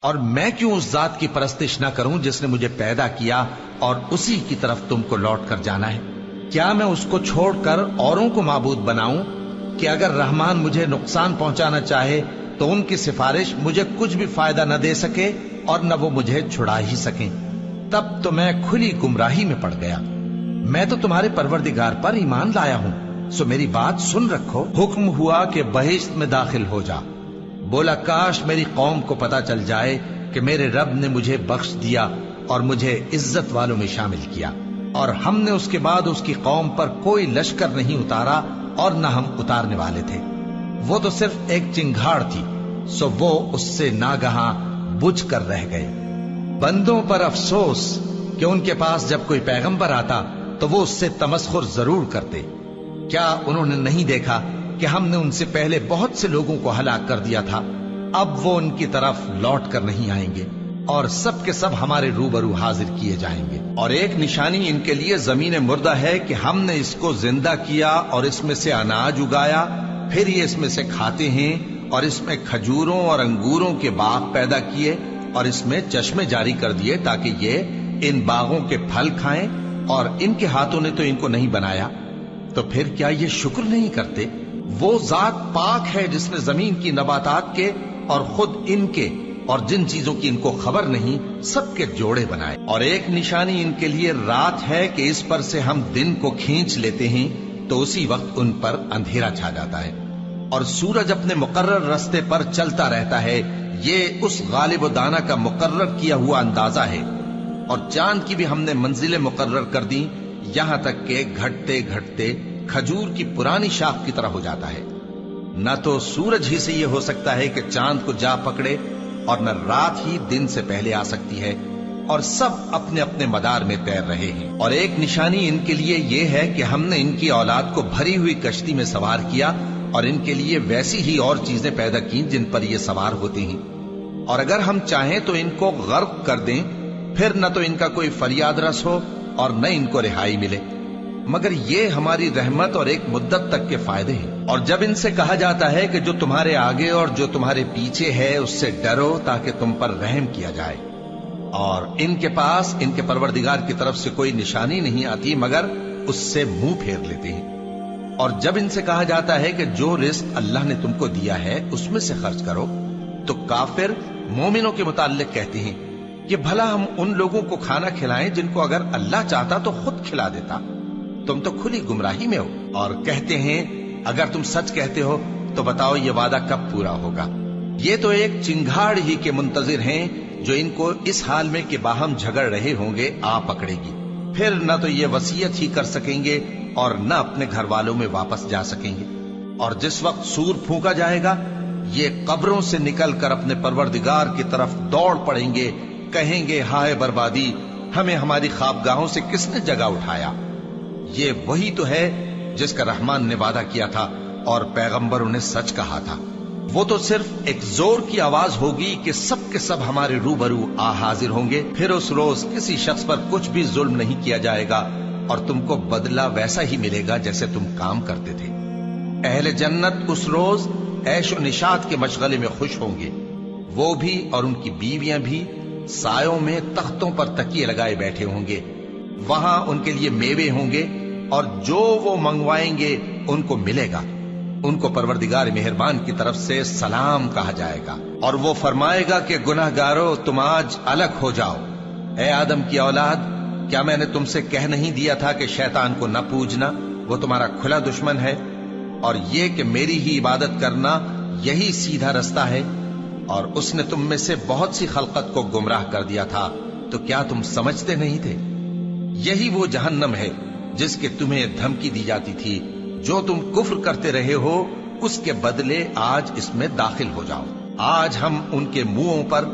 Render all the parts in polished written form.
اور میں کیوں اس ذات کی پرستش نہ کروں جس نے مجھے پیدا کیا اور اسی کی طرف تم کو لوٹ کر جانا ہے؟ کیا میں اس کو چھوڑ کر اوروں کو معبود بناؤں کہ اگر رحمان مجھے نقصان پہنچانا چاہے تو ان کی سفارش مجھے کچھ بھی فائدہ نہ دے سکے اور نہ وہ مجھے چھڑا ہی سکیں؟ تب تو میں کھلی گمراہی میں پڑ گیا۔ میں تو تمہارے پروردگار پر ایمان لایا ہوں، سو میری بات سن رکھو۔ حکم ہوا کہ بہشت میں داخل ہو جا۔ بولا کاش میری قوم کو پتا چل جائے کہ میرے رب نے مجھے بخش دیا اور مجھے عزت والوں میں شامل کیا، اور ہم نے اس کے بعد اس کی قوم پر کوئی لشکر نہیں اتارا اور نہ ہم اتارنے والے تھے۔ وہ تو صرف ایک چنگھاڑ تھی، سو وہ اس سے ناگہاں بجھ کر رہ گئے۔ بندوں پر افسوس کہ ان کے پاس جب کوئی پیغمبر آتا تو وہ اس سے تمسخر ضرور کرتے۔ کیا انہوں نے نہیں دیکھا کہ ہم نے ان سے پہلے بہت سے لوگوں کو ہلاک کر دیا تھا؟ اب وہ ان کی طرف لوٹ کر نہیں آئیں گے اور سب کے سب ہمارے روبرو حاضر کیے جائیں گے۔ اور ایک نشانی ان کے لیے زمین مردہ ہے کہ ہم نے اس کو زندہ کیا اور اس میں سے اناج اگایا، پھر یہ اس میں سے کھاتے ہیں، اور اس میں کھجوروں اور انگوروں کے باغ پیدا کیے اور اس میں چشمے جاری کر دیے تاکہ یہ ان باغوں کے پھل کھائیں، اور ان کے ہاتھوں نے تو ان کو نہیں بنایا، تو پھر کیا یہ شکر نہیں کرتے؟ وہ ذات پاک ہے جس نے زمین کی نباتات کے اور خود ان کے اور جن چیزوں کی ان کو خبر نہیں سب کے جوڑے بنائے۔ اور ایک نشانی ان کے لیے رات ہے کہ اس پر سے ہم دن کو کھینچ لیتے ہیں تو اسی وقت ان پر اندھیرا چھا جاتا ہے، اور سورج اپنے مقرر راستے پر چلتا رہتا ہے۔ یہ اس غالب و دانا کا مقرر کیا ہوا اندازہ ہے، اور چاند کی بھی ہم نے منزلیں مقرر کر دی، یہاں تک کہ گھٹتے گھٹتے کھجور کی پرانی شاخ کی طرح ہو جاتا ہے۔ نہ تو سورج ہی سے یہ ہو سکتا ہے کہ چاند کو جا پکڑے، اور نہ رات ہی دن سے پہلے آ سکتی ہے، اور سب اپنے اپنے مدار میں تیر رہے ہیں۔ اور ایک نشانی ان کے لیے یہ ہے کہ ہم نے ان کی اولاد کو بھری ہوئی کشتی میں سوار کیا، اور ان کے لیے ویسی ہی اور چیزیں پیدا کی جن پر یہ سوار ہوتے ہیں، اور اگر ہم چاہیں تو ان کو غرق کر دیں، پھر نہ تو ان کا کوئی فریاد رس ہو اور نہ ان کو رہائی ملے، مگر یہ ہماری رحمت اور ایک مدت تک کے فائدے ہیں۔ اور جب ان سے کہا جاتا ہے کہ جو تمہارے آگے اور جو تمہارے پیچھے ہے اس سے ڈرو تاکہ تم پر رحم کیا جائے، اور ان کے پاس ان کے پروردگار کی طرف سے کوئی نشانی نہیں آتی مگر اس سے منہ پھیر لیتے ہیں۔ اور جب ان سے کہا جاتا ہے کہ جو رزق اللہ نے تم کو دیا ہے اس میں سے خرچ کرو، تو کافر مومنوں کے متعلق کہتے ہیں کہ بھلا ہم ان لوگوں کو کھانا کھلائیں جن کو اگر اللہ چاہتا تو خود کھلا دیتا، تم تو کھلی گمراہی میں ہو۔ اور کہتے ہیں اگر تم سچ کہتے ہو تو بتاؤ یہ وعدہ کب پورا ہوگا؟ یہ تو ایک چنگھاڑ ہی کے منتظر ہیں جو ان کو اس حال میں کہ باہم جھگڑ رہے ہوں گے آ پکڑے گی، پھر نہ تو یہ وصیت ہی کر سکیں گے اور نہ اپنے گھر والوں میں واپس جا سکیں گے۔ اور جس وقت سور پھونکا جائے گا یہ قبروں سے نکل کر اپنے پروردگار کی طرف دوڑ پڑیں گے، کہیں گے ہائے بربادی، ہمیں ہماری خوابگاہوں سے کس نے جگہ اٹھایا؟ یہ وہی تو ہے جس کا رحمان نے وعدہ کیا تھا اور پیغمبروں نے سچ کہا تھا۔ وہ تو صرف ایک زور کی آواز ہوگی کہ سب کے سب ہمارے روبرو آ حاضر ہوں گے، پھر اس روز کسی شخص پر کچھ بھی ظلم نہیں کیا جائے گا، اور تم کو بدلہ ویسا ہی ملے گا جیسے تم کام کرتے تھے۔ اہل جنت اس روز عیش و نشاط کے مشغلے میں خوش ہوں گے، وہ بھی اور ان کی بیویاں بھی سایوں میں تختوں پر تکیے لگائے بیٹھے ہوں گے، وہاں ان کے لیے میوے ہوں گے، اور جو وہ منگوائیں گے ان کو ملے گا۔ ان کو پروردگار مہربان کی طرف سے سلام کہا جائے گا، اور وہ فرمائے گا کہ گناہگارو تم آج الگ ہو جاؤ۔ اے آدم کی اولاد، کیا میں نے تم سے کہہ نہیں دیا تھا کہ شیطان کو نہ پوجنا، وہ تمہارا کھلا دشمن ہے، اور یہ کہ میری ہی عبادت کرنا یہی سیدھا رستہ ہے؟ اور اس نے تم میں سے بہت سی خلقت کو گمراہ کر دیا تھا، تو کیا تم سمجھتے نہیں تھے؟ یہی وہ جہنم ہے جس کے تمہیں دھمکی دی جاتی تھی، جو تم کفر کرتے رہے ہو اس کے بدلے آج اس میں داخل ہو جاؤ۔ آج ہم ان کے منہوں پر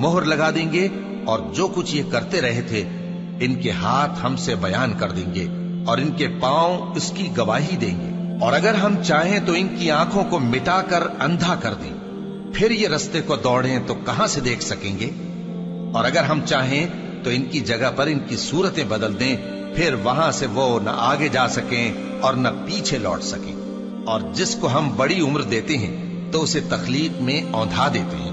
مہر لگا دیں گے، اور جو کچھ یہ کرتے رہے تھے ان کے ہاتھ ہم سے بیان کر دیں گے، اور ان کے پاؤں اس کی گواہی دیں گے۔ اور اگر ہم چاہیں تو ان کی آنکھوں کو مٹا کر اندھا کر دیں، پھر یہ رستے کو دوڑیں تو کہاں سے دیکھ سکیں گے؟ اور اگر ہم چاہیں تو ان کی جگہ پر ان کی صورتیں بدل دیں، پھر وہاں سے وہ نہ آگے جا سکیں اور نہ پیچھے لوٹ سکیں۔ اور جس کو ہم بڑی عمر دیتے ہیں تو اسے تخلیق میں اوندھا دیتے ہیں،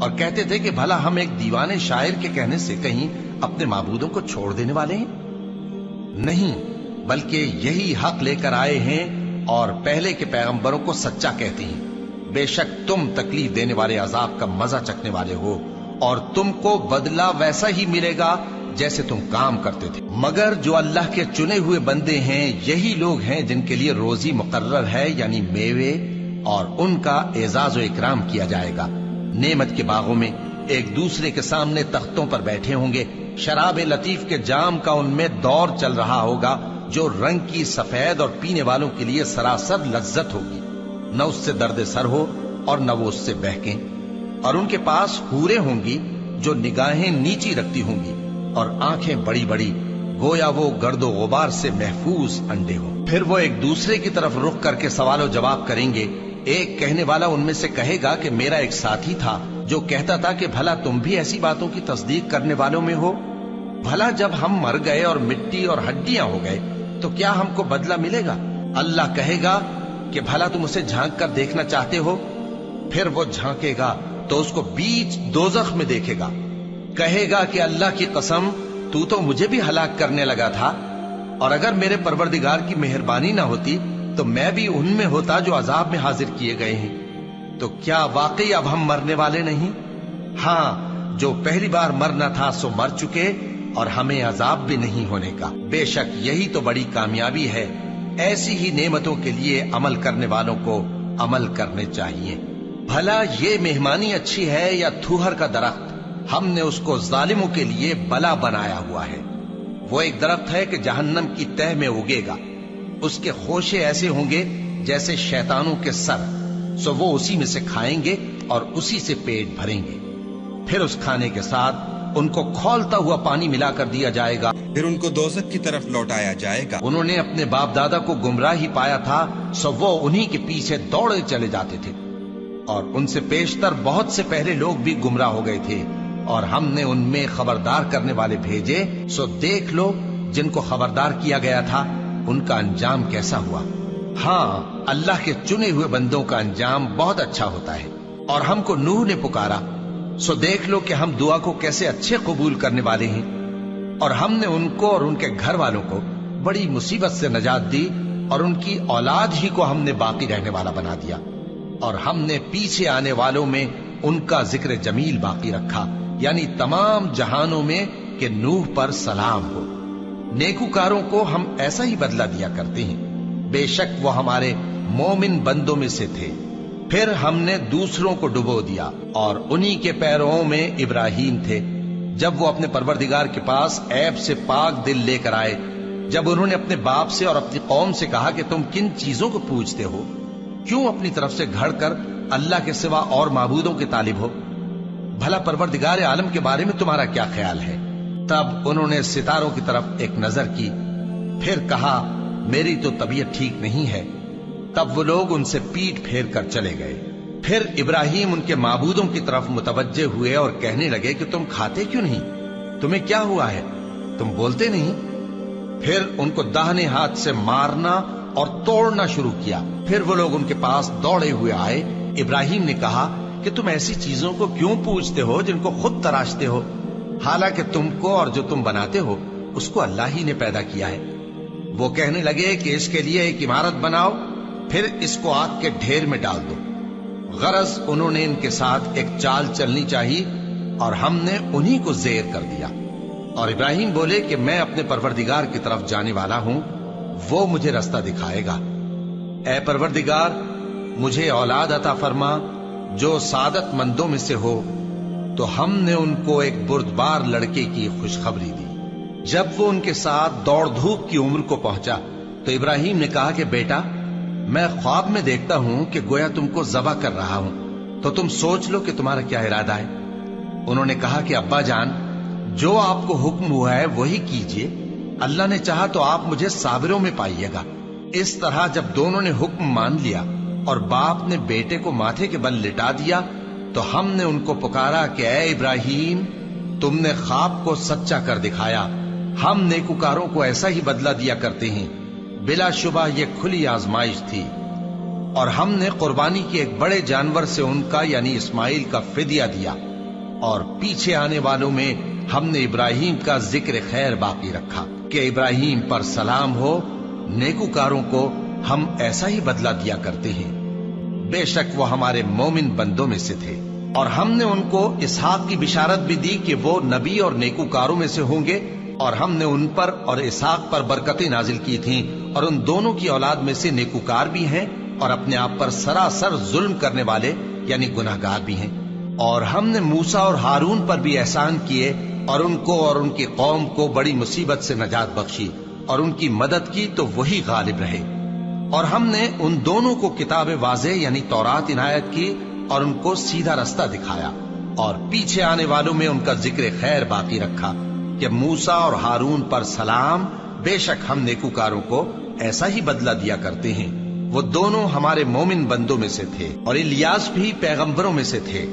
اور کہتے تھے کہ بھلا ہم ایک دیوانے شاعر کے کہنے سے کہیں اپنے معبودوں کو چھوڑ دینے والے ہیں؟ نہیں، بلکہ یہی حق لے کر آئے ہیں اور پہلے کے پیغمبروں کو سچا کہتے ہیں۔ بے شک تم تکلیف دینے والے عذاب کا مزہ چکھنے والے ہو، اور تم کو بدلہ ویسا ہی ملے گا جیسے تم کام کرتے تھے۔ مگر جو اللہ کے چنے ہوئے بندے ہیں یہی لوگ ہیں جن کے لیے روزی مقرر ہے، یعنی میوے، اور ان کا اعزاز و اکرام کیا جائے گا۔ نعمت کے باغوں میں ایک دوسرے کے سامنے تختوں پر بیٹھے ہوں گے، شراب لطیف کے جام کا ان میں دور چل رہا ہوگا جو رنگ کی سفید اور پینے والوں کے لیے سراسر لذت ہوگی، نہ اس سے درد سر ہو اور نہ وہ اس سے بہکیں۔ اور ان کے پاس حوریں ہوں گی جو نگاہیں نیچی رکھتی ہوں گی اور آنکھیں بڑی بڑی، گویا وہ گرد و غبار سے محفوظ انڈے ہوں۔ پھر وہ ایک دوسرے کی طرف رخ کر کے سوال و جواب کریں گے۔ ایک کہنے والا ان میں سے کہے گا کہ میرا ایک ساتھی تھا جو کہتا تھا کہ بھلا تم بھی ایسی باتوں کی تصدیق کرنے والوں میں ہو؟ بھلا جب ہم مر گئے اور مٹی اور ہڈیاں ہو گئے تو کیا ہم کو بدلہ ملے گا؟ اللہ کہے گا کہ بھلا تم اسے جھانک کر دیکھنا چاہتے ہو؟ پھر وہ جھانکے گا تو اس کو بیچ دوزخ میں دیکھے گا، کہے گا کہ اللہ کی قسم تو مجھے بھی ہلاک کرنے لگا تھا، اور اگر میرے پروردگار کی مہربانی نہ ہوتی تو میں بھی ان میں ہوتا جو عذاب میں حاضر کیے گئے ہیں۔ تو کیا واقعی اب ہم مرنے والے نہیں؟ ہاں، جو پہلی بار مرنا تھا سو مر چکے، اور ہمیں عذاب بھی نہیں ہونے کا۔ بے شک یہی تو بڑی کامیابی ہے۔ ایسی ہی نعمتوں کے لیے عمل کرنے والوں کو عمل کرنے چاہیے۔ بھلا یہ مہمانی اچھی ہے یا تھوہر کا درخت؟ ہم نے اس کو ظالموں کے لیے بلا بنایا ہوا ہے۔ وہ ایک درخت ہے کہ جہنم کی تہ میں اگے گا، اس کے خوشے ایسے ہوں گے جیسے شیطانوں کے سر، سو وہ اسی میں سے کھائیں گے اور اسی سے پیٹ بھریں گے۔ پھر اس کھانے کے ساتھ ان کو کھولتا ہوا پانی ملا کر دیا جائے گا، پھر ان کو دوزخ کی طرف لوٹایا جائے گا۔ انہوں نے اپنے باپ دادا کو گمراہ ہی پایا تھا، سو وہ انہی کے پیچھے دوڑے چلے جاتے تھے، اور ان سے پیشتر بہت سے پہلے لوگ بھی گمراہ ہو گئے تھے، اور ہم نے ان میں خبردار کرنے والے بھیجے، سو دیکھ لو جن کو خبردار کیا گیا تھا ان کا انجام کیسا ہوا۔ ہاں، اللہ کے چنے ہوئے بندوں کا انجام بہت اچھا ہوتا ہے۔ اور ہم کو نوح نے پکارا، سو دیکھ لو کہ ہم دعا کو کیسے اچھے قبول کرنے والے ہیں، اور ہم نے ان کو اور ان کے گھر والوں کو بڑی مصیبت سے نجات دی، اور ان کی اولاد ہی کو ہم نے باقی رہنے والا بنا دیا، اور ہم نے پیچھے آنے والوں میں ان کا ذکر جمیل باقی رکھا، یعنی تمام جہانوں میں کہ نوح پر سلام ہو۔ نیکوکاروں کو ہم ایسا ہی بدلہ دیا کرتے ہیں، بے شک وہ ہمارے مومن بندوں میں سے تھے۔ پھر ہم نے دوسروں کو ڈبو دیا، اور انہی کے پیروں میں ابراہیم تھے، جب وہ اپنے پروردگار کے پاس عیب سے پاک دل لے کر آئے، جب انہوں نے اپنے باپ سے اور اپنی قوم سے کہا کہ تم کن چیزوں کو پوجتے ہو؟ کیوں اپنی طرف سے گھڑ کر اللہ کے سوا اور معبودوں کے طالب ہو؟ بھلا پروردگار عالم کے بارے میں تمہارا کیا خیال ہے؟ تب انہوں نے ستاروں کی طرف ایک نظر کی، پھر کہا میری تو طبیعت ٹھیک نہیں ہے۔ تب وہ لوگ ان سے پیٹ پھیر کر چلے گئے۔ پھر ابراہیم ان کے معبودوں کی طرف متوجہ ہوئے اور کہنے لگے کہ تم کھاتے کیوں نہیں؟ تمہیں کیا ہوا ہے؟ تم بولتے نہیں؟ پھر ان کو داہنے ہاتھ سے مارنا اور توڑنا شروع کیا۔ پھر وہ لوگ ان کے پاس دوڑے ہوئے آئے۔ ابراہیم نے کہا کہ تم ایسی چیزوں کو کیوں پوجتے ہو جن کو خود تراشتے ہو، حالانکہ تم کو اور جو تم بناتے ہو اس کو اللہ ہی نے پیدا کیا ہے۔ وہ کہنے لگے کہ اس کے لیے ایک عمارت بناؤ، پھر اس کو آگ کے ڈھیر میں ڈال دو۔ غرض انہوں نے ان کے ساتھ ایک چال چلنی چاہی، اور ہم نے انہی کو زیر کر دیا۔ اور ابراہیم بولے کہ میں اپنے پروردگار کی طرف جانے والا ہوں، وہ مجھے رستہ دکھائے گا۔ اے پروردگار، مجھے اولاد عطا فرما جو سعادت مندوں میں سے ہو۔ تو ہم نے ان کو ایک بردبار لڑکے کی خوشخبری دی۔ جب وہ ان کے ساتھ دوڑ دھوپ کی عمر کو پہنچا تو ابراہیم نے کہا کہ بیٹا، میں خواب میں دیکھتا ہوں کہ گویا تم کو ذبح کر رہا ہوں، تو تم سوچ لو کہ تمہارا کیا ارادہ ہے۔ انہوں نے کہا کہ ابا جان، جو آپ کو حکم ہوا ہے وہی کیجئے، اللہ نے چاہا تو آپ مجھے صابروں میں پائیے گا۔ اس طرح جب دونوں نے حکم مان لیا اور باپ نے بیٹے کو ماتھے کے بل لٹا دیا، تو ہم نے ان کو پکارا کہ اے ابراہیم، تم نے خواب کو سچا کر دکھایا، ہم نیکوکاروں کو ایسا ہی بدلہ دیا کرتے ہیں۔ بلا شبہ یہ کھلی آزمائش تھی۔ اور ہم نے قربانی کے ایک بڑے جانور سے ان کا یعنی اسماعیل کا فدیہ دیا، اور پیچھے آنے والوں میں ہم نے ابراہیم کا ذکر خیر باقی رکھا کہ ابراہیم پر سلام ہو، نیکوکاروں کو ہم ایسا ہی بدلہ دیا کرتے ہیں، بے شک وہ ہمارے مومن بندوں میں سے تھے۔ اور ہم نے ان کو اسحاق کی بشارت بھی دی کہ وہ نبی اور نیکوکاروں میں سے ہوں گے، اور ہم نے ان پر اور اسحاق پر برکتیں نازل کی تھیں، اور ان دونوں کی اولاد میں سے نیکوکار بھی ہیں اور اپنے آپ پر سراسر ظلم کرنے والے یعنی گناہگار بھی ہیں۔ اور ہم نے موسیٰ اور ہارون پر بھی احسان کیے اور ان کو اور ان کی قوم کو بڑی مصیبت سے نجات بخشی اور ان کی مدد کی تو وہی غالب رہے۔ اور ہم نے ان دونوں کو کتاب واضح یعنی تورات عنایت کی اور ان کو سیدھا رستہ دکھایا، اور پیچھے آنے والوں میں ان کا ذکر خیر باقی رکھا کہ موسیٰ اور ہارون پر سلام، بے شک ہم نیکوکاروں کو ایسا ہی بدلہ دیا کرتے ہیں۔ وہ دونوں ہمارے مومن بندوں میں سے تھے۔ اور الیاس بھی پیغمبروں میں سے تھے۔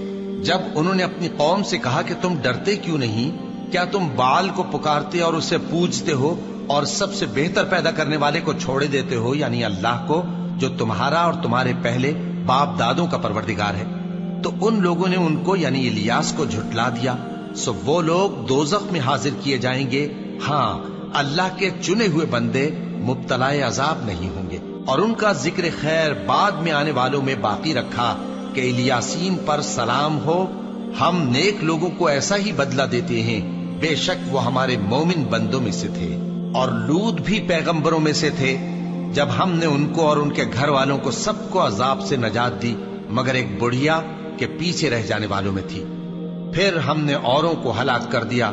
جب انہوں نے اپنی قوم سے کہا کہ تم ڈرتے کیوں نہیں؟ کیا تم بال کو پکارتے اور اسے پوجتے ہو اور سب سے بہتر پیدا کرنے والے کو چھوڑے دیتے ہو یعنی اللہ کو، جو تمہارا اور تمہارے پہلے باپ دادوں کا پروردگار ہے؟ تو ان لوگوں نے ان کو یعنی الیاس کو جھٹلا دیا، سو وہ لوگ دوزخ میں حاضر کیے جائیں گے۔ ہاں، اللہ کے چنے ہوئے بندے مبتلا عذاب نہیں ہوں گے۔ اور ان کا ذکر خیر بعد میں آنے والوں میں باقی رکھا کہ الیاسین پر سلام ہو، ہم نیک لوگوں کو ایسا ہی بدلہ دیتے ہیں، بے شک وہ ہمارے مومن بندوں میں سے تھے۔ اور لوط بھی پیغمبروں میں سے تھے، جب ہم نے ان کو اور ان کے گھر والوں کو سب کو عذاب سے نجات دی مگر ایک بڑھیا کہ پیچھے رہ جانے والوں میں تھی۔ پھر ہم نے اوروں کو ہلاک کر دیا،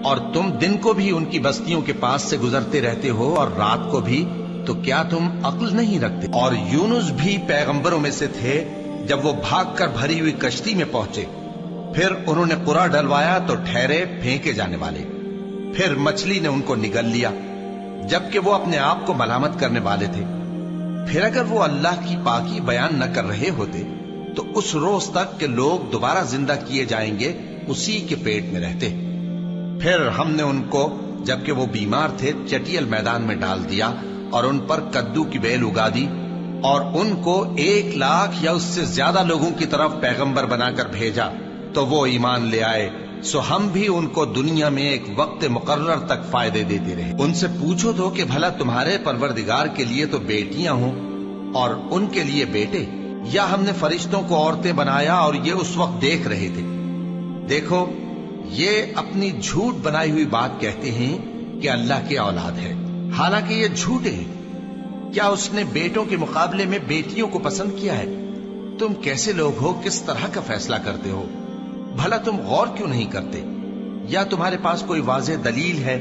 اور تم دن کو بھی ان کی بستیوں کے پاس سے گزرتے رہتے ہو اور رات کو بھی، تو کیا تم عقل نہیں رکھتے؟ اور یونس بھی پیغمبروں میں سے تھے، جب وہ بھاگ کر بھری ہوئی کشتی میں پہنچے، پھر انہوں نے قرعہ ڈلوایا تو ٹھہرے پھینکے جانے والے، پھر مچھلی نے ان کو نگل لیا جبکہ وہ اپنے آپ کو ملامت کرنے والے تھے۔ پھر اگر وہ اللہ کی پاکی بیان نہ کر رہے ہوتے تو اس روز تک کہ لوگ دوبارہ زندہ کیے جائیں گے اسی کے پیٹ میں رہتے۔ پھر ہم نے ان کو جبکہ وہ بیمار تھے چٹیل میدان میں ڈال دیا اور ان پر کدو کی بیل اگا دی، اور ان کو 1,00,000 یا اس سے زیادہ لوگوں کی طرف پیغمبر بنا کر بھیجا تو وہ ایمان لے آئے، سو ہم بھی ان کو دنیا میں ایک وقت مقرر تک فائدے دیتے رہے۔ ان سے پوچھو تو کہ بھلا تمہارے پروردگار کے لیے تو بیٹیاں ہوں اور ان کے لیے بیٹے، یا ہم نے فرشتوں کو عورتیں بنایا اور یہ اس وقت دیکھ رہے تھے؟ دیکھو، یہ اپنی جھوٹ بنائی ہوئی بات کہتے ہیں کہ اللہ کی اولاد ہے، حالانکہ یہ جھوٹے ہیں۔ کیا اس نے بیٹوں کے مقابلے میں بیٹیوں کو پسند کیا ہے؟ تم کیسے لوگ ہو، کس طرح کا فیصلہ کرتے ہو؟ بھلا تم غور کیوں نہیں کرتے؟ یا تمہارے پاس کوئی واضح دلیل ہے؟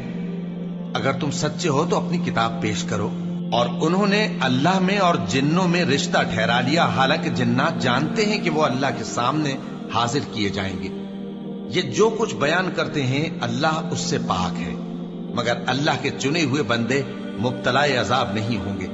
اگر تم سچے ہو تو اپنی کتاب پیش کرو۔ اور انہوں نے اللہ میں اور جنوں میں رشتہ ٹھہرا لیا، حالانکہ جنات جانتے ہیں کہ وہ اللہ کے سامنے حاضر کیے جائیں گے۔ یہ جو کچھ بیان کرتے ہیں اللہ اس سے پاک ہے، مگر اللہ کے چنے ہوئے بندے مبتلا عذاب نہیں ہوں گے۔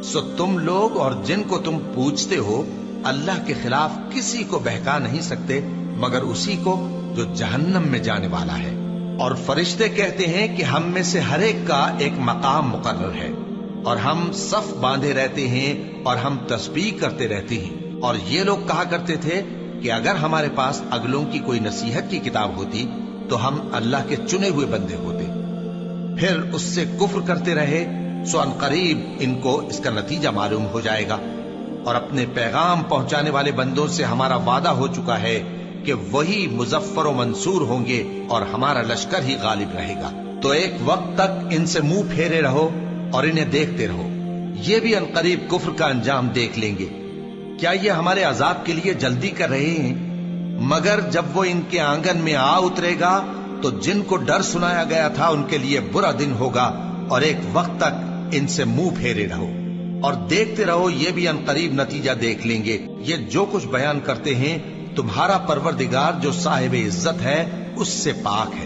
سو تم لوگ اور جن کو تم پوجتے ہو اللہ کے خلاف کسی کو بہکا نہیں سکتے مگر اسی کو جو جہنم میں جانے والا ہے۔ اور فرشتے کہتے ہیں کہ ہم میں سے ہر ایک کا ایک مقام مقرر ہے، اور ہم صف باندھے رہتے ہیں اور ہم تسبیح کرتے رہتے ہیں۔ اور یہ لوگ کہا کرتے تھے کہ اگر ہمارے پاس اگلوں کی کوئی نصیحت کی کتاب ہوتی تو ہم اللہ کے چنے ہوئے بندے ہوتے۔ پھر اس سے کفر کرتے رہے، سو ان قریب ان کو اس کا نتیجہ معلوم ہو جائے گا۔ اور اپنے پیغام پہنچانے والے بندوں سے ہمارا وعدہ ہو چکا ہے کہ وہی مظفر و منصور ہوں گے اور ہمارا لشکر ہی غالب رہے گا۔ تو ایک وقت تک ان سے منہ پھیرے رہو اور انہیں دیکھتے رہو، یہ بھی ان قریب کفر کا انجام دیکھ لیں گے۔ کیا یہ ہمارے عذاب کے لیے جلدی کر رہے ہیں؟ مگر جب وہ ان کے آنگن میں آ اترے گا تو جن کو ڈر سنایا گیا تھا ان کے لیے برا دن ہوگا، اور ایک وقت تک ان سے منہ پھیرے رہو اور دیکھتے رہو، یہ بھی ان قریب نتیجہ دیکھ لیں گے۔ یہ جو کچھ بیان کرتے ہیں تمہارا پروردگار جو صاحب عزت ہے اس سے پاک ہے۔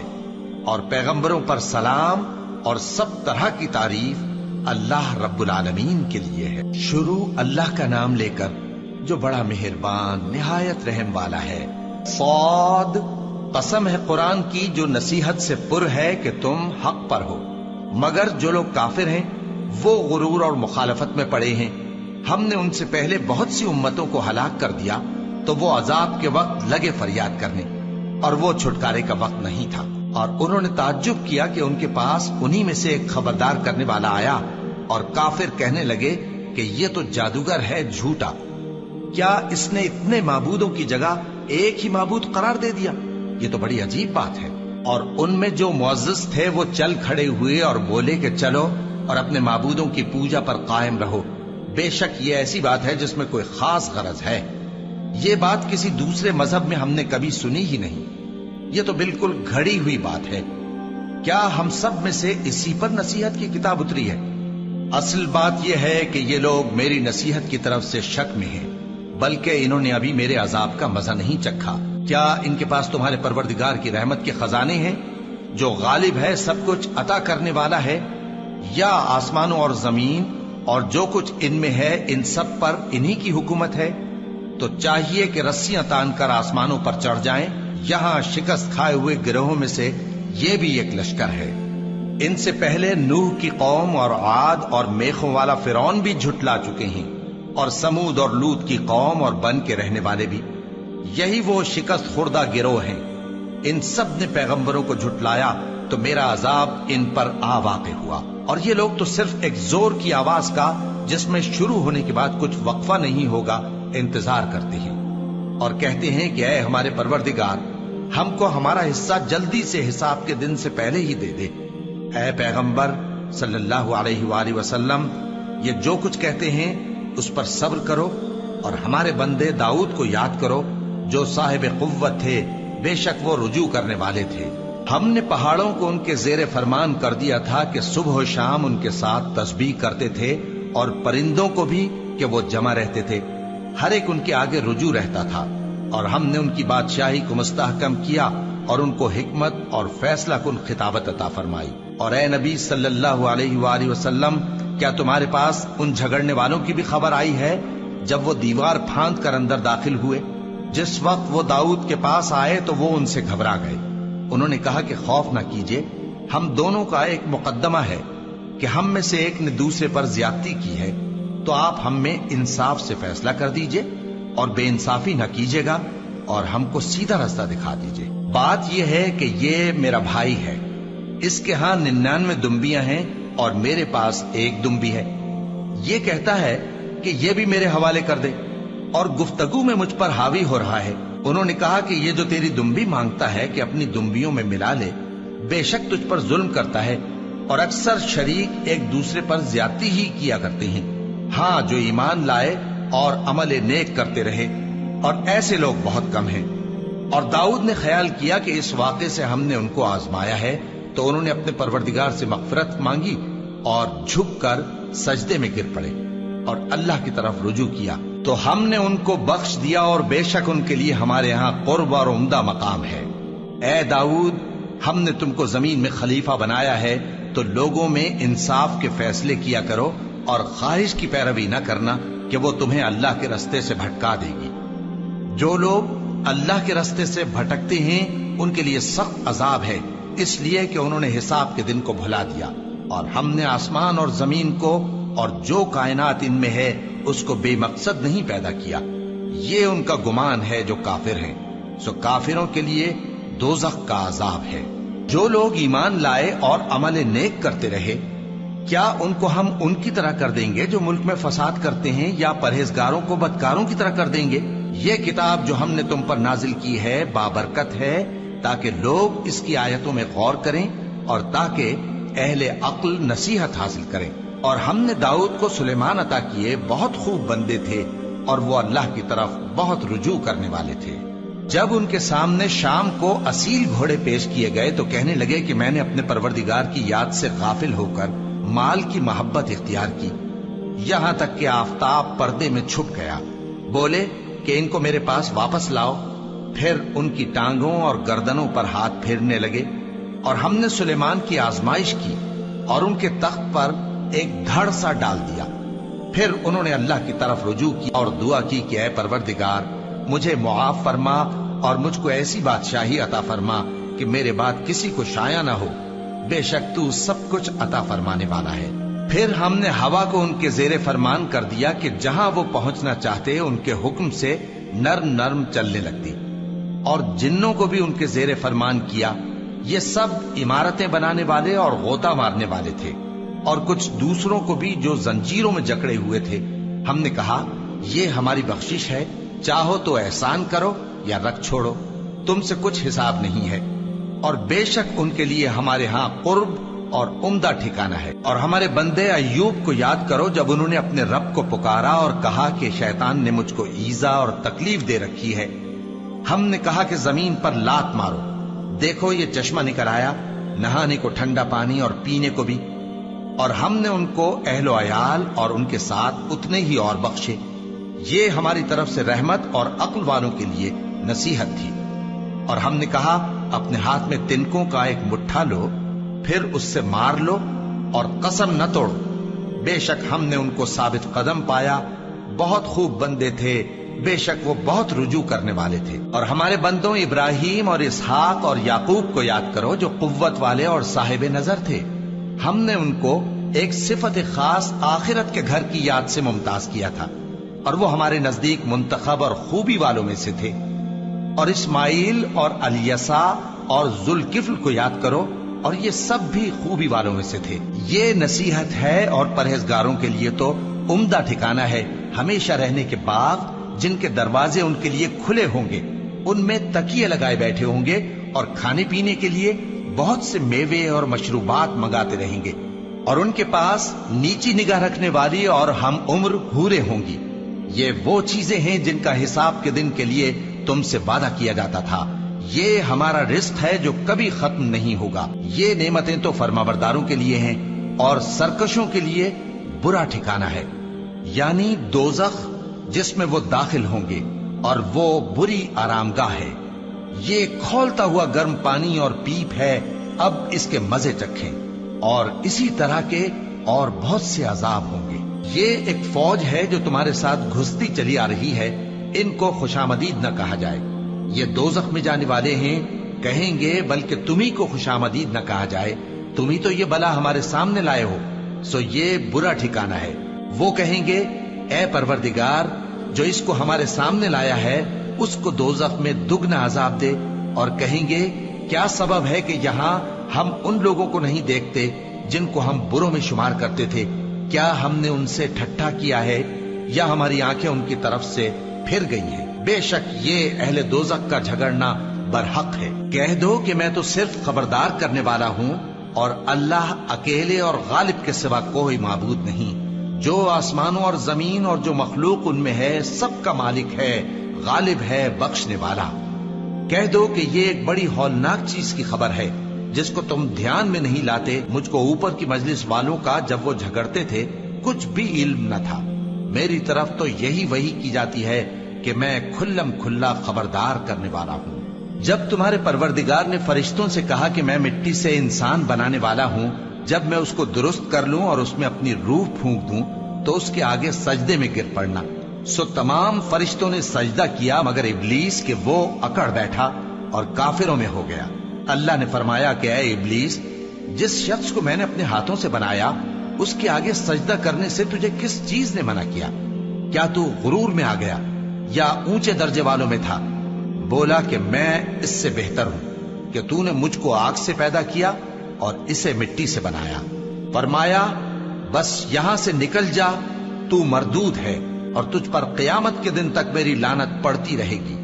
اور پیغمبروں پر سلام اور سب طرح کی تعریف اللہ رب العالمین کے لیے ہے۔ شروع اللہ کا نام لے کر جو بڑا مہربان نہایت رحم والا ہے۔ صاد، قسم ہے قرآن کی جو نصیحت سے پر ہے کہ تم حق پر ہو، مگر جو لوگ کافر ہیں وہ غرور اور مخالفت میں پڑے ہیں۔ ہم نے ان سے پہلے بہت سی امتوں کو ہلاک کر دیا تو وہ عذاب کے وقت لگے فریاد کرنے، اور وہ چھٹکارے کا وقت نہیں تھا۔ اور انہوں نے تعجب کیا کہ ان کے پاس انہی میں سے ایک خبردار کرنے والا آیا، اور کافر کہنے لگے کہ یہ تو جادوگر ہے جھوٹا، کیا اس نے اتنے معبودوں کی جگہ ایک ہی معبود قرار دے دیا؟ یہ تو بڑی عجیب بات ہے۔ اور ان میں جو معزز تھے وہ چل کھڑے ہوئے اور بولے کہ چلو اور اپنے معبودوں کی پوجا پر قائم رہو، بے شک یہ ایسی بات ہے جس میں کوئی خاص غرض ہے، یہ بات کسی دوسرے مذہب میں ہم نے کبھی سنی ہی نہیں، یہ تو بالکل گھڑی ہوئی بات ہے۔ کیا ہم سب میں سے اسی پر نصیحت کی کتاب اتری ہے؟ اصل بات یہ ہے کہ یہ لوگ میری نصیحت کی طرف سے شک میں ہیں، بلکہ انہوں نے ابھی میرے عذاب کا مزہ نہیں چکھا۔ کیا ان کے پاس تمہارے پروردگار کی رحمت کے خزانے ہیں جو غالب ہے، سب کچھ عطا کرنے والا ہے؟ یا آسمانوں اور زمین اور جو کچھ ان میں ہے ان سب پر انہی کی حکومت ہے؟ تو چاہیے کہ رسیاں تان کر آسمانوں پر چڑھ جائیں، یہاں شکست کھائے ہوئے گروہوں میں سے یہ بھی ایک لشکر ہے۔ ان سے پہلے نوح کی قوم اور عاد اور میخوں والا فرعون بھی جھٹلا چکے ہیں، اور سمود اور لوط کی قوم اور بن کے رہنے والے بھی، یہی وہ شکست خوردہ گروہ ہیں۔ ان سب نے پیغمبروں کو جھٹلایا تو میرا عذاب ان پر آ واقع ہوا، اور یہ لوگ تو صرف ایک زور کی آواز کا جس میں شروع ہونے کے بعد کچھ وقفہ نہیں ہوگا انتظار کرتے ہیں، اور کہتے ہیں کہ اے ہمارے پروردگار، ہم کو ہمارا حصہ جلدی سے حساب کے دن سے پہلے ہی دے دے۔ اے پیغمبر صلی اللہ علیہ وآلہ وسلم، یہ جو کچھ کہتے ہیں اس پر صبر کرو، اور ہمارے بندے داؤد کو یاد کرو جو صاحب قوت تھے، بے شک وہ رجوع کرنے والے تھے۔ ہم نے پہاڑوں کو ان کے زیر فرمان کر دیا تھا کہ صبح و شام ان کے ساتھ تسبیح کرتے تھے، اور پرندوں کو بھی کہ وہ جمع رہتے تھے، ہر ایک ان کے آگے رجوع رہتا تھا۔ اور ہم نے ان کی بادشاہی کو مستحکم کیا اور ان کو حکمت اور فیصلہ کن خطابت عطا فرمائی۔ اور اے نبی صلی اللہ علیہ وآلہ وسلم، کیا تمہارے پاس ان جھگڑنے والوں کی بھی خبر آئی ہے جب وہ دیوار پھاند کر اندر داخل ہوئے؟ جس وقت وہ داؤد کے پاس آئے تو وہ ان سے گھبرا گئے، انہوں نے کہا کہ خوف نہ کیجیے، ہم دونوں کا ایک مقدمہ ہے کہ ہم میں سے ایک نے دوسرے پر زیادتی کی ہے، تو آپ ہم میں انصاف سے فیصلہ کر دیجئے اور بے انصافی نہ کیجیے گا، اور ہم کو سیدھا راستہ دکھا دیجئے۔ بات یہ ہے کہ یہ میرا بھائی ہے، اس کے ہاں 99 دمبیاں ہیں اور میرے پاس ایک دمبی ہے، یہ کہتا ہے کہ یہ بھی میرے حوالے کر دے، اور گفتگو میں مجھ پر حاوی ہو رہا ہے۔ انہوں نے کہا کہ یہ جو تیری دمبی مانگتا ہے کہ اپنی دمبیوں میں ملا لے، بے شک تجھ پر ظلم کرتا ہے، اور اکثر شریک ایک دوسرے پر زیادتی ہی کیا کرتے ہیں، ہاں جو ایمان لائے اور عمل نیک کرتے رہے، اور ایسے لوگ بہت کم ہیں۔ اور داؤد نے خیال کیا کہ اس واقعے سے ہم نے ان کو آزمایا ہے، تو انہوں نے اپنے پروردگار سے مغفرت مانگی اور جھک کر سجدے میں گر پڑے اور اللہ کی طرف رجوع کیا، تو ہم نے ان کو بخش دیا، اور بے شک ان کے لیے ہمارے ہاں قرب اور عمدہ مقام ہے۔ اے داؤد، ہم نے تم کو زمین میں خلیفہ بنایا ہے، تو لوگوں میں انصاف کے فیصلے کیا کرو، اور خواہش کی پیروی نہ کرنا کہ وہ تمہیں اللہ کے رستے سے بھٹکا دے گی۔ جو لوگ اللہ کے رستے سے بھٹکتے ہیں ان کے لیے سخت عذاب ہے، اس لیے کہ انہوں نے حساب کے دن کو بھلا دیا۔ اور ہم نے آسمان اور زمین کو اور جو کائنات ان میں ہے اس کو بے مقصد نہیں پیدا کیا، یہ ان کا گمان ہے جو کافر ہیں، سو کافروں کے لیے دوزخ کا عذاب ہے۔ جو لوگ ایمان لائے اور عمل نیک کرتے رہے، کیا ان کو ہم ان کی طرح کر دیں گے جو ملک میں فساد کرتے ہیں، یا پرہیزگاروں کو بدکاروں کی طرح کر دیں گے؟ یہ کتاب جو ہم نے تم پر نازل کی ہے بابرکت ہے، تاکہ لوگ اس کی آیتوں میں غور کریں اور تاکہ اہل عقل نصیحت حاصل کریں۔ اور ہم نے داؤد کو سلیمان عطا کیے، بہت خوب بندے تھے، اور وہ اللہ کی طرف بہت رجوع کرنے والے تھے۔ جب ان کے سامنے شام کو اصیل گھوڑے پیش کیے گئے تو کہنے لگے کہ میں نے اپنے پروردگار کی یاد سے غافل ہو کر مال کی محبت اختیار کی، یہاں تک کہ آفتاب پردے میں چھپ گیا۔ بولے کہ ان کو میرے پاس واپس لاؤ، پھر ان کی ٹانگوں اور گردنوں پر ہاتھ پھیرنے لگے، اور ہم نے سلیمان کی آزمائش کی اور ان کے تخت پر ایک دھڑ سا ڈال دیا۔ پھر انہوں نے اللہ کی طرف رجوع کی اور دعا کی کہ اے پروردگار، مجھے معاف فرما اور مجھ کو ایسی بادشاہی عطا فرما کہ میرے بعد کسی کو شایع نہ ہو، بے شک تو سب کچھ عطا فرمانے والا ہے۔ پھر ہم نے ہوا کو ان کے زیر فرمان کر دیا کہ جہاں وہ پہنچنا چاہتے ان کے حکم سے نرم نرم چلنے لگتی، اور جنوں کو بھی ان کے زیر فرمان کیا۔ یہ سب عمارتیں بنانے والے اور غوطہ مارنے والے تھے، اور کچھ دوسروں کو بھی جو زنجیروں میں جکڑے ہوئے تھے۔ ہم نے کہا یہ ہماری بخشش ہے، چاہو تو احسان کرو یا رکھ چھوڑو، تم سے کچھ حساب نہیں ہے، اور بے شک ان کے لیے ہمارے ہاں قرب اور عمدہ ٹھکانہ ہے۔ اور ہمارے بندے ایوب کو یاد کرو جب انہوں نے اپنے رب کو پکارا اور کہا کہ شیطان نے مجھ کو ایذا اور تکلیف دے رکھی ہے۔ ہم نے کہا کہ زمین پر لات مارو، دیکھو یہ چشمہ نکل آیا، نہانے کو ٹھنڈا پانی اور پینے کو بھی، اور ہم نے ان کو اہل و عیال اور ان کے ساتھ اتنے ہی اور بخشے۔ یہ ہماری طرف سے رحمت اور عقل والوں کے لیے نصیحت تھی۔ اور ہم نے کہا اپنے ہاتھ میں تنکوں کا ایک مٹھا لو، پھر اس سے مار لو اور قسم نہ توڑو، بے شک ہم نے ان کو ثابت قدم پایا، بہت خوب بندے تھے، بے شک وہ بہت رجوع کرنے والے تھے۔ اور ہمارے بندوں ابراہیم اور اسحاق اور یعقوب کو یاد کرو جو قوت والے اور صاحب نظر تھے۔ ہم نے ان کو ایک صفت خاص آخرت کے گھر کی یاد سے ممتاز کیا تھا، اور وہ ہمارے نزدیک منتخب اور خوبی والوں میں سے تھے۔ اور اسماعیل اور الیسع اور ذوالکفل کو یاد کرو، اور یہ سب بھی خوبی والوں میں سے تھے۔ یہ نصیحت ہے اور پرہیزگاروں کے لیے تو عمدہ ٹھکانہ ہے، ہمیشہ رہنے کے باغ جن کے دروازے ان کے لیے کھلے ہوں گے، ان میں تکیے لگائے بیٹھے ہوں گے، اور کھانے پینے کے لیے بہت سے میوے اور مشروبات منگاتے رہیں گے، اور ان کے پاس نیچی نگاہ رکھنے والی اور ہم عمر حوریں ہوں گی۔ یہ وہ چیزیں ہیں جن کا حساب کے دن کے لیے تم سے وعدہ کیا جاتا تھا، یہ ہمارا رزق ہے جو کبھی ختم نہیں ہوگا۔ یہ نعمتیں تو فرمانبرداروں کے لیے ہیں، اور سرکشوں کے لیے برا ٹھکانہ ہے، یعنی دوزخ جس میں وہ داخل ہوں گے، اور وہ بری آرام گاہ ہے۔ یہ کھولتا ہوا گرم پانی اور پیپ ہے، اب اس کے مزے چکھیں، اور اسی طرح کے اور بہت سے عذاب ہوں گے۔ یہ ایک فوج ہے جو تمہارے ساتھ گھستی چلی آ رہی ہے، ان کو خوشامدید نہ کہا جائے۔ یہ دوزخ میں جانے والے ہیں، کہیں گے بلکہ تمہیں کو خوشامدید نہ کہا جائے، تمہیں تو یہ بلا ہمارے سامنے لائے ہو، سو یہ برا ٹھکانہ ہے۔ وہ کہیں گے اے پروردگار جو اس کو ہمارے سامنے لایا ہے اس کو دوزخ میں دگنا عذاب دے، اور کہیں گے کیا سبب ہے کہ یہاں ہم ان لوگوں کو نہیں دیکھتے جن کو ہم بروں میں شمار کرتے تھے؟ کیا ہم نے ان سے ٹھٹھا کیا ہے، یا ہماری آنکھیں ان کی طرف سے پھر گئی ہیں؟ بے شک یہ اہل دوزخ کا جھگڑنا برحق ہے۔ کہہ دو کہ میں تو صرف خبردار کرنے والا ہوں، اور اللہ اکیلے اور غالب کے سوا کوئی معبود نہیں۔ جو آسمانوں اور زمین اور جو مخلوق ان میں ہے سب کا مالک ہے، غالب ہے، بخشنے والا۔ کہہ دو کہ یہ ایک بڑی ہولناک چیز کی خبر ہے جس کو تم دھیان میں نہیں لاتے۔ مجھ کو اوپر کی مجلس والوں کا جب وہ جھگڑتے تھے کچھ بھی علم نہ تھا، میری طرف تو یہی وحی کی جاتی ہے کہ میں کھلم کھلا خبردار کرنے والا ہوں۔ جب تمہارے پروردگار نے فرشتوں سے کہا کہ میں مٹی سے انسان بنانے والا ہوں، جب میں اس کو درست کر لوں اور اس میں اپنی روح پھونک دوں تو اس کے آگے سجدے میں گر پڑنا، سو تمام فرشتوں نے سجدہ کیا مگر ابلیس کہ وہ اکڑ بیٹھا اور کافروں میں ہو گیا۔ اللہ نے فرمایا کہ اے ابلیس، جس شخص کو میں نے اپنے ہاتھوں سے بنایا اس کے آگے سجدہ کرنے سے تجھے کس چیز نے منع کیا؟ کیا تو غرور میں آ گیا یا اونچے درجے والوں میں تھا؟ بولا کہ میں اس سے بہتر ہوں کہ تو نے مجھ کو آگ سے پیدا کیا اور اسے مٹی سے بنایا۔ فرمایا بس یہاں سے نکل جا، تو مردود ہے اور تجھ پر قیامت کے دن تک میری لعنت پڑتی رہے گی۔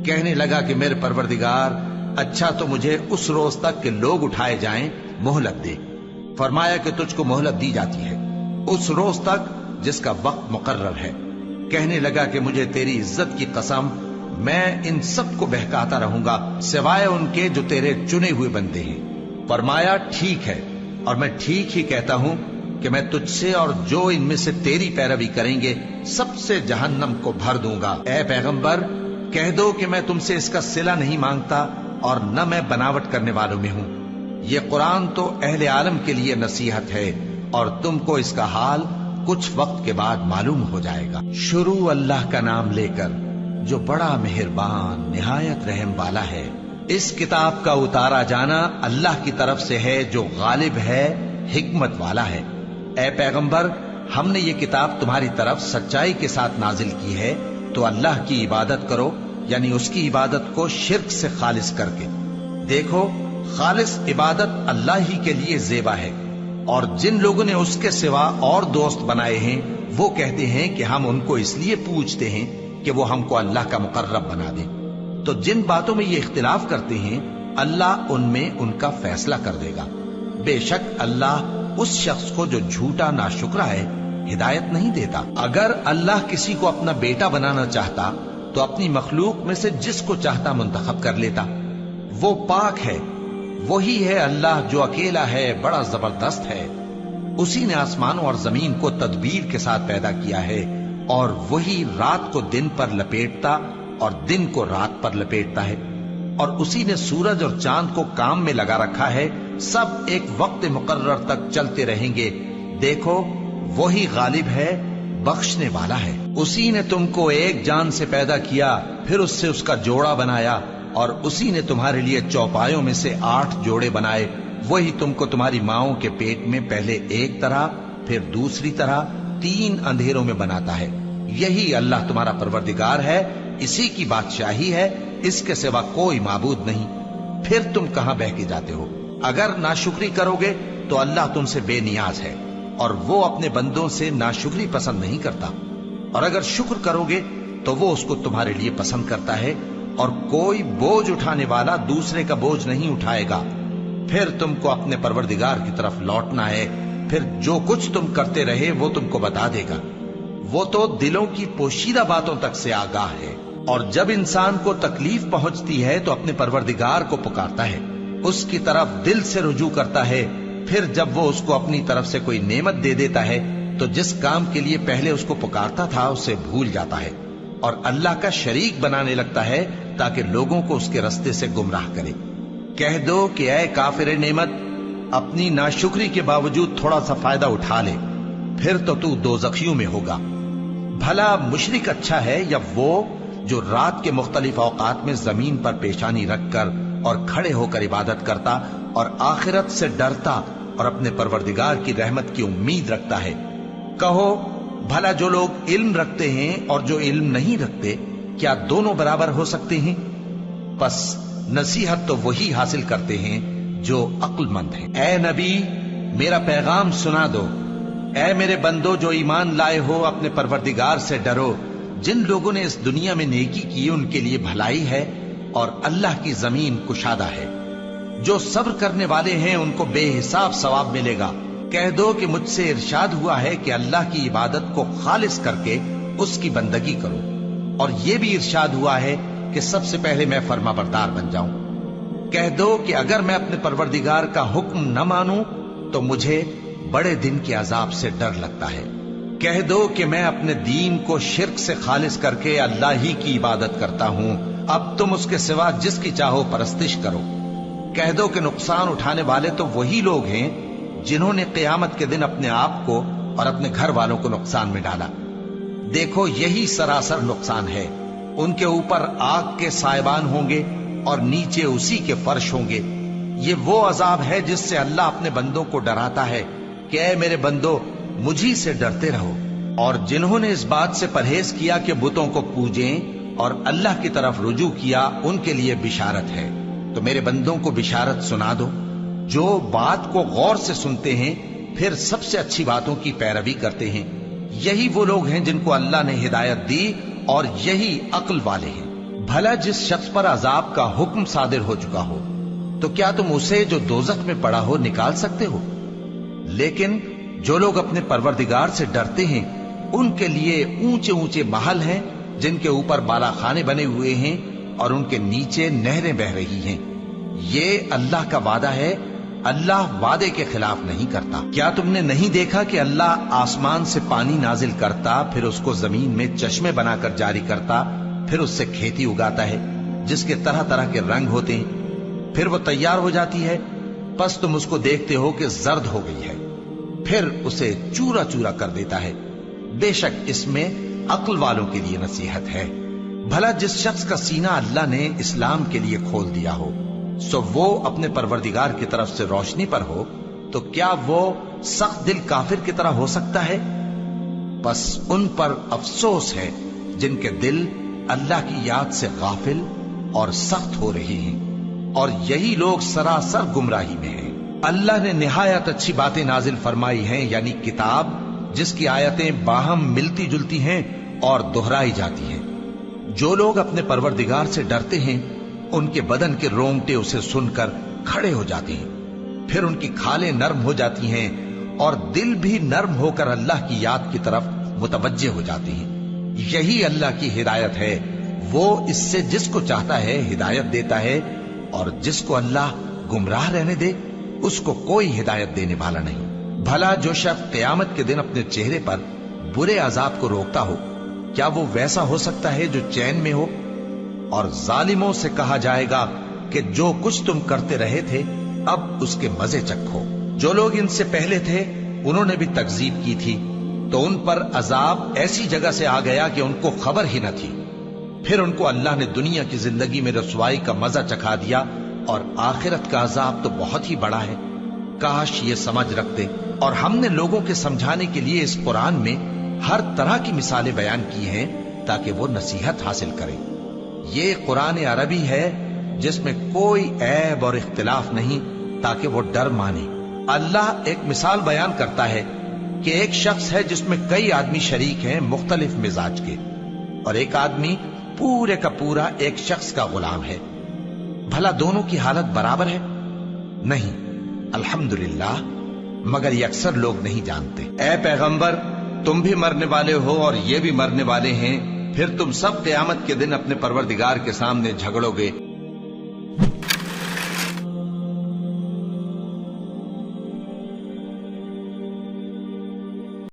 کہنے لگا کہ میرے پروردگار، اچھا تو مجھے اس روز تک کہ لوگ اٹھائے جائیں مہلت دے۔ فرمایا کہ تجھ کو مہلت دی جاتی ہے اس روز تک جس کا وقت مقرر ہے۔ کہنے لگا کہ مجھے تیری عزت کی قسم، میں ان سب کو بہکاتا رہوں گا سوائے ان کے جو تیرے چنے ہوئے بندے ہیں۔ فرمایا ٹھیک ہے، اور میں ٹھیک ہی کہتا ہوں کہ میں تجھ سے اور جو ان میں سے تیری پیروی کریں گے سب سے جہنم کو بھر دوں گا۔ اے پیغمبر، کہہ دو کہ میں تم سے اس کا صلہ نہیں مانگتا اور نہ میں بناوٹ کرنے والوں میں ہوں۔ یہ قرآن تو اہل عالم کے لیے نصیحت ہے، اور تم کو اس کا حال کچھ وقت کے بعد معلوم ہو جائے گا۔ شروع اللہ کا نام لے کر جو بڑا مہربان نہایت رحم والا ہے۔ اس کتاب کا اتارا جانا اللہ کی طرف سے ہے جو غالب ہے، حکمت والا ہے۔ اے پیغمبر، ہم نے یہ کتاب تمہاری طرف سچائی کے ساتھ نازل کی ہے، تو اللہ کی عبادت کرو، یعنی اس کی عبادت کو شرک سے خالص کر کے۔ دیکھو، خالص عبادت اللہ ہی کے لیے زیبا ہے، اور جن لوگوں نے اس کے سوا اور دوست بنائے ہیں وہ کہتے ہیں کہ ہم ان کو اس لیے پوچھتے ہیں کہ وہ ہم کو اللہ کا مقرب بنا دیں۔ تو جن باتوں میں یہ اختلاف کرتے ہیں اللہ ان میں ان کا فیصلہ کر دے گا۔ بے شک اللہ اس شخص کو جو جھوٹا ناشکرا ہے ہدایت نہیں دیتا۔ اگر اللہ کسی کو اپنا بیٹا بنانا چاہتا تو اپنی مخلوق میں سے جس کو چاہتا منتخب کر لیتا۔ وہ پاک ہے، وہی ہے اللہ جو اکیلا ہے، بڑا زبردست ہے۔ اسی نے آسمانوں اور زمین کو تدبیر کے ساتھ پیدا کیا ہے، اور وہی رات کو دن پر لپیٹتا اور دن کو رات پر لپیٹتا ہے، اور اسی نے سورج اور چاند کو کام میں لگا رکھا ہے، سب ایک وقت مقرر تک چلتے رہیں گے۔ دیکھو، وہی غالب ہے، بخشنے والا ہے۔ اسی نے تم کو ایک جان سے پیدا کیا، پھر اس سے اس کا جوڑا بنایا، اور اسی نے تمہارے لیے چوپایوں میں سے 8 جوڑے بنائے۔ وہی تم کو تمہاری ماؤں کے پیٹ میں پہلے ایک طرح، پھر دوسری طرح 3 اندھیروں میں بناتا ہے۔ یہی اللہ تمہارا پروردگار ہے، اسی کی بادشاہی ہے، اس کے سوا کوئی معبود نہیں۔ پھر تم کہاں بہہ کے جاتے ہو؟ اگر ناشکری کرو گے تو اللہ تم سے بے نیاز ہے، اور وہ اپنے بندوں سے ناشکری پسند نہیں کرتا، اور اگر شکر کرو گے تو وہ اس کو تمہارے لیے پسند کرتا ہے، اور کوئی بوجھ اٹھانے والا دوسرے کا بوجھ نہیں اٹھائے گا۔ پھر تم کو اپنے پروردگار کی طرف لوٹنا ہے، پھر جو کچھ تم کرتے رہے وہ تم کو بتا دے گا۔ وہ تو دلوں کی پوشیدہ باتوں تک سے آگاہ ہے، اور جب انسان کو تکلیف پہنچتی ہے تو اپنے پروردگار کو پکارتا ہے، اس کی طرف دل سے رجوع کرتا ہے۔ پھر جب وہ اس کو اپنی طرف سے کوئی نعمت دے دیتا ہے تو جس کام کے لیے پہلے اس کو پکارتا تھا اسے بھول جاتا ہے، اور اللہ کا شریک بنانے لگتا ہے تاکہ لوگوں کو اس کے رستے سے گمراہ کرے۔ کہہ دو کہ اے کافر نعمت، اپنی ناشکری کے باوجود تھوڑا سا فائدہ اٹھا لے، پھر تو دوزخیوں میں ہوگا۔ بھلا مشرک اچھا ہے یا وہ جو رات کے مختلف اوقات میں زمین پر پیشانی رکھ کر اور کھڑے ہو کر عبادت کرتا اور آخرت سے ڈرتا اور اپنے پروردگار کی رحمت کی امید رکھتا ہے۔ کہو، بھلا جو لوگ علم رکھتے ہیں اور جو علم نہیں رکھتے، کیا دونوں برابر ہو سکتے ہیں؟ پس نصیحت تو وہی حاصل کرتے ہیں جو عقل مند ہیں۔ اے نبی، میرا پیغام سنا دو۔ اے میرے بندو جو ایمان لائے ہو، اپنے پروردگار سے ڈرو۔ جن لوگوں نے اس دنیا میں نیکی کی ان کے لیے بھلائی ہے، اور اللہ کی زمین کشادہ ہے۔ جو صبر کرنے والے ہیں ان کو بے حساب ثواب ملے گا۔ کہہ دو کہ مجھ سے ارشاد ہوا ہے کہ اللہ کی عبادت کو خالص کر کے اس کی بندگی کرو، اور یہ بھی ارشاد ہوا ہے کہ سب سے پہلے میں فرما بردار بن جاؤں۔ کہہ دو کہ اگر میں اپنے پروردگار کا حکم نہ مانوں تو مجھے بڑے دن کے عذاب سے ڈر لگتا ہے۔ کہہ دو کہ میں اپنے دین کو شرک سے خالص کر کے اللہ ہی کی عبادت کرتا ہوں، اب تم اس کے سوا جس کی چاہو پرستش کرو۔ کہہ دو کہ نقصان اٹھانے والے تو وہی لوگ ہیں جنہوں نے قیامت کے دن اپنے آپ کو اور اپنے گھر والوں کو نقصان میں ڈالا۔ دیکھو، یہی سراسر نقصان ہے۔ ان کے اوپر آگ کے سائبان ہوں گے اور نیچے اسی کے فرش ہوں گے۔ یہ وہ عذاب ہے جس سے اللہ اپنے بندوں کو ڈراتا ہے کہ اے میرے بندو، مجھی سے ڈرتے رہو۔ اور جنہوں نے اس بات سے پرہیز کیا کہ بتوں کو پوجیں اور اللہ کی طرف رجوع کیا، ان کے لیے بشارت ہے۔ تو میرے بندوں کو بشارت سنا دو جو بات کو غور سے سنتے ہیں، پھر سب سے اچھی باتوں کی پیروی کرتے ہیں۔ یہی وہ لوگ ہیں جن کو اللہ نے ہدایت دی، اور یہی عقل والے ہیں۔ بھلا جس شخص پر عذاب کا حکم صادر ہو چکا ہو، تو کیا تم اسے جو دوزخ میں پڑا ہو نکال سکتے ہو؟ لیکن جو لوگ اپنے پروردگار سے ڈرتے ہیں ان کے لیے اونچے اونچے محل ہیں جن کے اوپر بالا خانے بنے ہوئے ہیں اور ان کے نیچے نہریں بہ رہی ہیں۔ یہ اللہ کا وعدہ ہے، اللہ وعدے کے خلاف نہیں کرتا۔ کیا تم نے نہیں دیکھا کہ اللہ آسمان سے پانی نازل کرتا، پھر اس کو زمین میں چشمے بنا کر جاری کرتا، پھر اس سے کھیتی اگاتا ہے جس کے طرح طرح کے رنگ ہوتے ہیں، پھر وہ تیار ہو جاتی ہے، پس تم اس کو دیکھتے ہو کہ زرد ہو گئی ہے، پھر اسے چورا چورا کر دیتا ہے۔ بے شک اس میں عقل والوں کے لیے نصیحت ہے۔ بھلا جس شخص کا سینہ اللہ نے اسلام کے لیے کھول دیا ہو، سو وہ اپنے پروردگار کی طرف سے روشنی پر ہو، تو کیا وہ سخت دل کافر کی طرح ہو سکتا ہے؟ بس ان پر افسوس ہے جن کے دل اللہ کی یاد سے غافل اور سخت ہو رہے ہیں، اور یہی لوگ سراسر گمراہی میں ہیں۔ اللہ نے نہایت اچھی باتیں نازل فرمائی ہیں، یعنی کتاب جس کی آیتیں باہم ملتی جلتی ہیں اور دہرائی جاتی ہیں۔ جو لوگ اپنے پروردگار سے ڈرتے ہیں ان کے بدن کے رونگٹے اسے سن کر کھڑے ہو جاتے ہیں، پھر ان کی کھالیں نرم ہو جاتی ہیں اور دل بھی نرم ہو کر اللہ کی یاد کی طرف متوجہ ہو جاتے ہیں۔ یہی اللہ کی ہدایت ہے، وہ اس سے جس کو چاہتا ہے ہدایت دیتا ہے، اور جس کو اللہ گمراہ رہنے دے اس کو کوئی ہدایت دینے والا نہیں۔ بھلا جو شخص قیامت کے دن اپنے چہرے پر برے عذاب کو روکتا ہو، کیا وہ ویسا ہو سکتا ہے جو چین میں ہو؟ اور ظالموں سے کہا جائے گا کہ جو کچھ تم کرتے رہے تھے اب اس کے مزے چکھو۔ جو لوگ ان سے پہلے تھے انہوں نے بھی تکذیب کی تھی، تو ان پر عذاب ایسی جگہ سے آ گیا کہ ان کو خبر ہی نہ تھی۔ پھر ان کو اللہ نے دنیا کی زندگی میں رسوائی کا مزہ چکھا دیا، اور آخرت کا عذاب تو بہت ہی بڑا ہے۔ کاش یہ سمجھ رکھتے، اور ہم نے لوگوں کے سمجھانے کے لیے اس قرآن میں ہر طرح کی مثالیں بیان کی ہیں تاکہ وہ نصیحت حاصل کریں۔ یہ قرآن عربی ہے جس میں کوئی عیب اور اختلاف نہیں، تاکہ وہ ڈر مانے۔ اللہ ایک مثال بیان کرتا ہے کہ ایک شخص ہے جس میں کئی آدمی شریک ہیں مختلف مزاج کے، اور ایک آدمی پورے کا پورا ایک شخص کا غلام ہے۔ بھلا دونوں کی حالت برابر ہے؟ نہیں، الحمدللہ، مگر یہ اکثر لوگ نہیں جانتے۔ اے پیغمبر، تم بھی مرنے والے ہو اور یہ بھی مرنے والے ہیں، پھر تم سب قیامت کے دن اپنے پروردگار کے سامنے جھگڑو گے۔